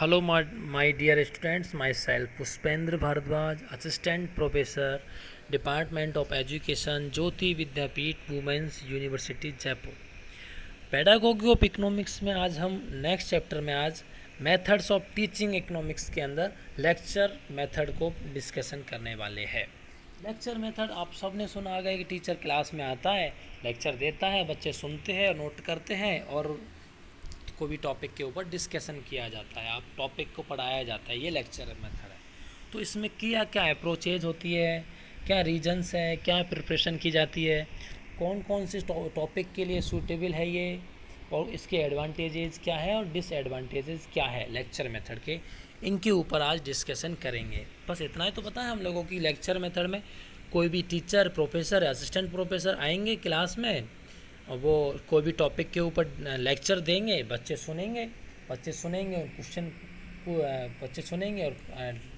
Hello, my dear students. Myself Puspendra Bharadwaj, Assistant Professor, Department of Education, Jyoti Vidyapeeth, Women's University, Jaipur. Pedagogy of economics में आज हम next chapter में आज methods of teaching economics के अंदर lecture method को discussion करने वाले हैं। लेक्चर मेथड आप सब ने सुना होगा कि टीचर क्लास में आता है, लेक्चर देता है, बच्चे सुनते हैं, नोट करते हैं और कोई भी टॉपिक के ऊपर डिस्कशन किया जाता है, आप टॉपिक को पढ़ाया जाता है। ये लेक्चर मेथड है। तो इसमें क्या क्या अप्रोचेज होती है, क्या रीजन्स है, क्या प्रिपरेशन की जाती है, कौन कौन से टॉपिक के लिए सूटेबल है ये, और इसके एडवांटेजेस क्या है और डिसएडवांटेजेस क्या है लेक्चर मेथड के, इनके ऊपर आज डिस्कशन करेंगे। बस इतना ही तो पता है हम लोगों की लेक्चर मेथड में कोई भी टीचर, प्रोफेसर, असिस्टेंट प्रोफेसर आएंगे क्लास में और वो कोई भी टॉपिक के ऊपर लेक्चर देंगे, बच्चे सुनेंगे और क्वेश्चन बच्चे सुनेंगे और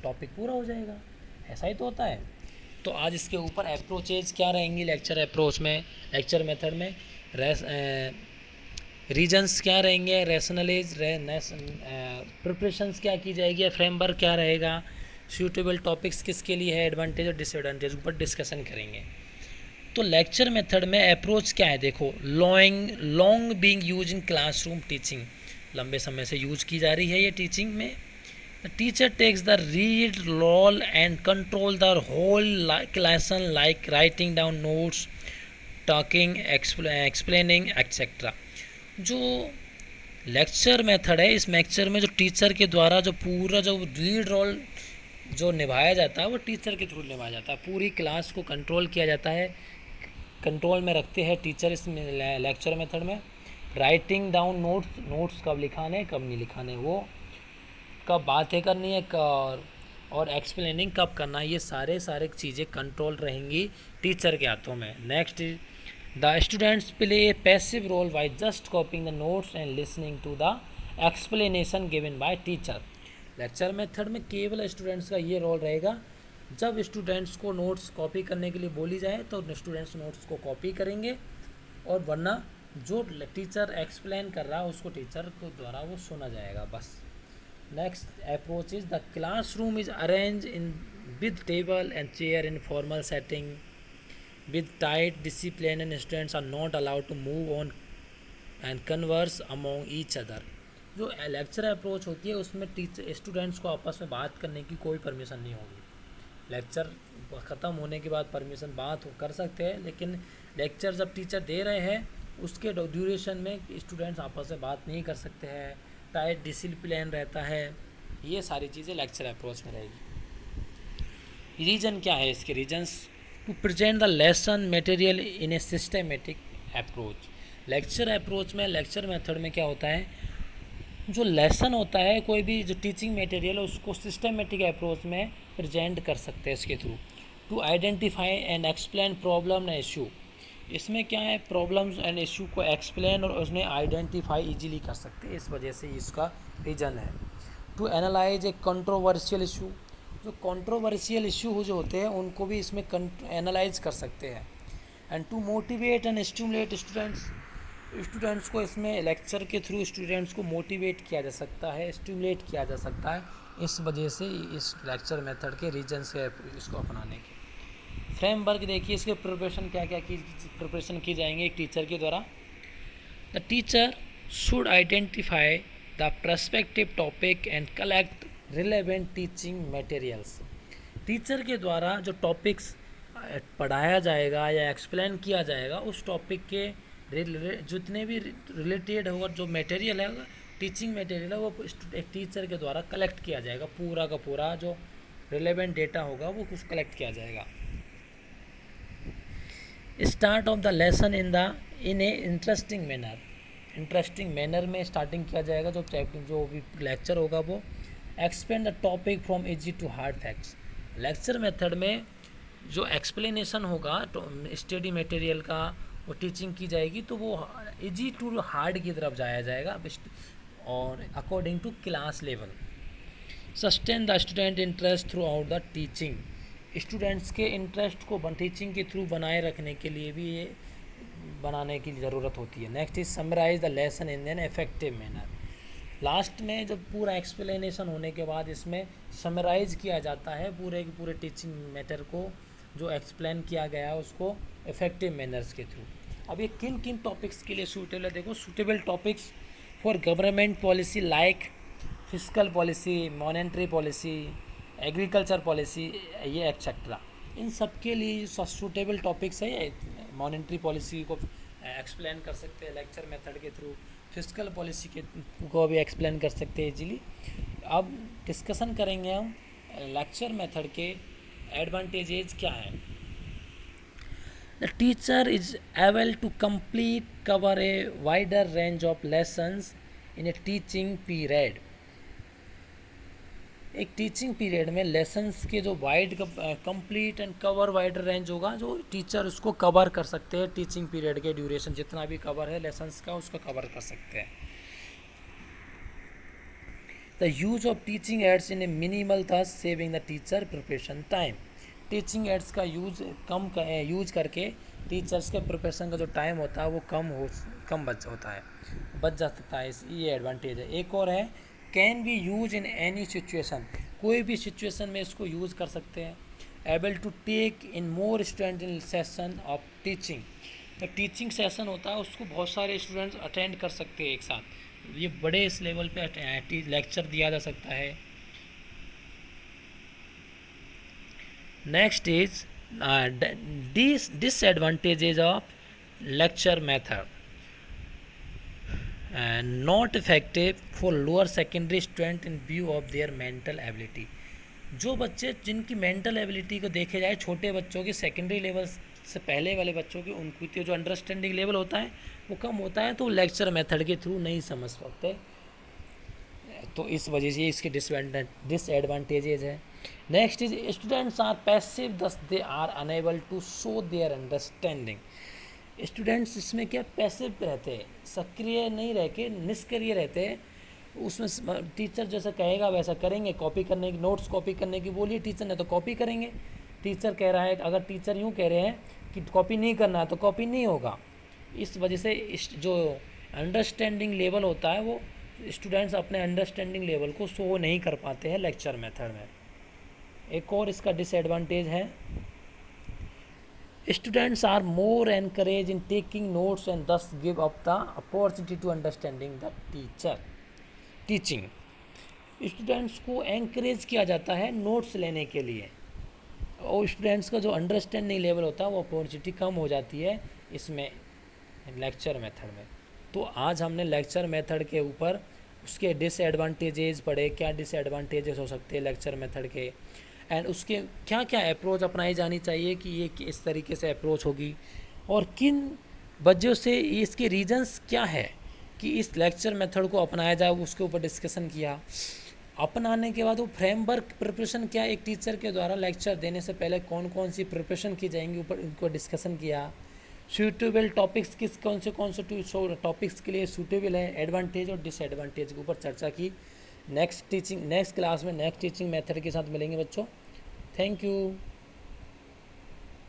टॉपिक पूरा हो जाएगा। ऐसा ही तो होता है। तो आज इसके ऊपर अप्रोचेज क्या रहेंगी लेक्चर अप्रोच में, लेक्चर मेथड में रीजन्स क्या रहेंगे, रैशनलेज प्रिपरेशंस क्या की जाएगी, फ्रेमवर्क क्या रहेगा, सूटेबल टॉपिक्स किसके लिए है, एडवांटेज और डिसएडवांटेज ऊपर डिस्कशन करेंगे। तो लेक्चर मेथड में अप्रोच क्या है, देखो, long being use in classroom teaching, लंबे समय से यूज की जा रही है ये टीचिंग में। The teacher takes the lead role and control the whole lesson like writing down notes, talking, explaining etcetera. जो लेक्चर मेथड है, इस लेक्चर में जो टीचर के द्वारा जो पूरा जो लीड रोल जो निभाया जाता है वो टीचर के थ्रू निभाया जाता है। पूरी क्लास को कंट्रोल किया जाता है, कंट्रोल में रखते हैं टीचर इस लेक्चर मेथड में। राइटिंग डाउन नोट्स कब लिखाने कब नहीं लिखाने, वो कब बातें करनी है और एक्सप्लेनिंग कब करना है, ये सारे चीज़ें कंट्रोल रहेंगी टीचर के हाथों में। Next, the students play a passive role by just copying the notes and listening to the explanation given by teacher. Lecture method में केवल स्टूडेंट्स का ये रोल रहेगा, जब स्टूडेंट्स को नोट्स कॉपी करने के लिए बोली जाए तो स्टूडेंट्स नोट्स को कॉपी करेंगे, और वरना जो टीचर एक्सप्लेन कर रहा है उसको टीचर को द्वारा वो सुना जाएगा, बस। Next approach is the classroom is arrange in with table and chair in formal setting with tight discipline and students are not allowed to move on and converse among each other। जो lecture approach होती है उसमें teacher students को आपस में बात करने की कोई परमिशन नहीं होगी। लेक्चर ख़त्म होने के बाद परमिशन बात कर सकते हैं, लेकिन लेक्चर जब टीचर दे रहे हैं उसके ड्यूरेशन में स्टूडेंट्स आपस में बात नहीं कर सकते हैं, टाइट डिसिप्लिन रहता है। ये सारी चीज़ें लेक्चर अप्रोच में रहेगी। रीजन क्या है इसके reasons, to present the lesson material in a systematic approach. Lecture approach में, लेक्चर मेथड में क्या होता है, जो लेसन होता है, कोई भी जो टीचिंग मटेरियल है उसको सिस्टमेटिक अप्रोच में प्रेजेंट कर सकते हैं इसके through. To identify and explain problem and issue, इसमें क्या है, प्रॉब्लम्स एंड इशू को एक्सप्लेन और उसमें आइडेंटिफाई इजीली कर सकते हैं, इस वजह से इसका रीजन है। To analyse a controversial issue, जो कंट्रोवर्शियल इशू जो होते हैं उनको भी इसमें एनालाइज कर सकते हैं। And to motivate and stimulate students को इसमें लेक्चर के थ्रू स्टूडेंट्स को मोटिवेट किया जा सकता है, स्टिमुलेट किया जा सकता है, इस वजह से इस लेक्चर मेथड के रीजन से इसको अपनाने के। फ्रेमवर्क देखिए, इसके प्रिपरेशन क्या क्या की प्रिपरेशन की जाएंगे एक टीचर के द्वारा। The teacher should identify the perspective topic and collect relevant teaching materials. Teacher के द्वारा जो टॉपिक्स पढ़ाया जाएगा या एक्सप्लेन किया जाएगा उस टॉपिक के जितने भी रिलेटेड होगा जो मटेरियल है, टीचिंग मटेरियल है, वो एक टीचर के द्वारा कलेक्ट किया जाएगा। पूरा का पूरा जो रिलेवेंट डेटा होगा वो कुछ कलेक्ट किया जाएगा। Start of the lesson in a interesting manner में स्टार्टिंग किया जाएगा। जो भी लेक्चर होगा वो explain the topic from easy to hard facts. Lecture method में जो एक्सप्लेनेशन होगा तो स्टडी मटेरियल का वो टीचिंग की जाएगी, तो वो इजी टू हार्ड की तरफ जाया जाएगा और according to class level. Sustain the student interest throughout the teaching, students के इंटरेस्ट को टीचिंग के थ्रू बनाए रखने के लिए भी ये बनाने की ज़रूरत होती है। Next is summarise the lesson in an effective manner. Last में जब पूरा एक्सप्लेनेशन होने के बाद इसमें समराइज़ किया जाता है पूरे के पूरे टीचिंग मैटर को, जो एक्सप्लेन किया गया है उसको इफ़ेक्टिव मैनर्स के थ्रू। अब ये किन किन टॉपिक्स के लिए सूटेबल है, देखो suitable topics for government policy like fiscal policy, monetary policy, agriculture policy, ये एक्सेट्रा, इन सब के लिए सूटेबल टॉपिक्स है। मॉनेटरी पॉलिसी को एक्सप्लेन कर सकते हैं लेक्चर मेथड के थ्रू, फिस्कल पॉलिसी के को भी एक्सप्लेन कर सकते हैं इजीली। अब डिस्कशन करेंगे हम लेक्चर मेथड के एडवांटेजेस क्या है। The teacher is able to complete cover a wider range of lessons in a teaching period. एक टीचिंग पीरियड में लेसन्स के जो wide complete and cover wide range होगा, जो टीचर उसको कवर कर सकते हैं टीचिंग पीरियड के ड्यूरेशन, जितना भी कवर है लेसन्स का उसको कवर कर सकते हैं। The use of teaching ads in A minimal thus saving the teacher preparation time. Teaching ads का यूज करके टीचर्स के प्रिपरेशन का जो टाइम होता है वो कम बच जाता है। ये एडवांटेज है। एक और है can be use in any situation, कोई भी सिचुएशन में इसको यूज़ कर सकते हैं। Able to take in more student in session of teaching, तो टीचिंग सेशन होता है उसको बहुत सारे स्टूडेंट्स अटेंड कर सकते हैं एक साथ, ये बड़े इस लेवल पे लेक्चर दिया जा सकता है। Next is disadvantages of lecture method, not effective for lower secondary student in view of their mental ability. जो बच्चे जिनकी मेंटल एबिलिटी को देखे जाए, छोटे बच्चों की सेकेंडरी लेवल से पहले वाले बच्चों की, उनकी जो अंडरस्टैंडिंग लेवल होता है वो कम होता है, तो लेक्चर मेथड के थ्रू नहीं समझ सकते, तो इस वजह से इसके डिसएडवांटेजेस है। Next is students are passive thus they are unable to show their understanding. Students इसमें क्या पैसिव रहते हैं, सक्रिय नहीं रह के निष्क्रिय रहते हैं, उसमें टीचर जैसा कहेगा वैसा करेंगे, कॉपी करने की, नोट्स कॉपी करने की बोलिए टीचर ने तो कॉपी करेंगे। टीचर कह रहा है, अगर टीचर यूँ कह रहे हैं कि कॉपी नहीं करना है तो कॉपी नहीं होगा। इस वजह से जो अंडरस्टैंडिंग लेवल होता है वो स्टूडेंट्स अपने अंडरस्टैंडिंग लेवल को शो नहीं कर पाते हैं लेक्चर मेथड में। एक और इसका डिसएडवांटेज है, students are more encourage in taking notes and thus give up the opportunity to understanding the teaching. Students को एनकरेज किया जाता है नोट्स लेने के लिए, और स्टूडेंट्स का जो अंडरस्टैंडिंग लेवल होता है वो अपॉर्चुनिटी कम हो जाती है इसमें लेक्चर मेथड में। तो आज हमने लेक्चर मेथड के ऊपर उसके डिसएडवांटेजेस पढ़े, क्या डिसएडवांटेजेस हो सकते हैं लेक्चर मेथड के, एंड उसके क्या क्या अप्रोच अपनाई जानी चाहिए कि ये इस तरीके से अप्रोच होगी, और किन वजह से इसके रीजंस क्या है कि इस लेक्चर मेथड को अपनाया जाए, उसके ऊपर डिस्कशन किया। अपनाने के बाद वो फ्रेमवर्क प्रिपरेशन क्या, एक टीचर के द्वारा लेक्चर देने से पहले कौन कौन सी प्रिपरेशन की जाएंगी ऊपर इनको डिस्कशन किया। सूटेबल टॉपिक्स कौन से टॉपिक्स के लिए सूटेबल है, एडवांटेज और डिसएडवांटेज के ऊपर चर्चा की। नेक्स्ट क्लास में नेक्स्ट टीचिंग मेथड के साथ मिलेंगे बच्चों। Thank you.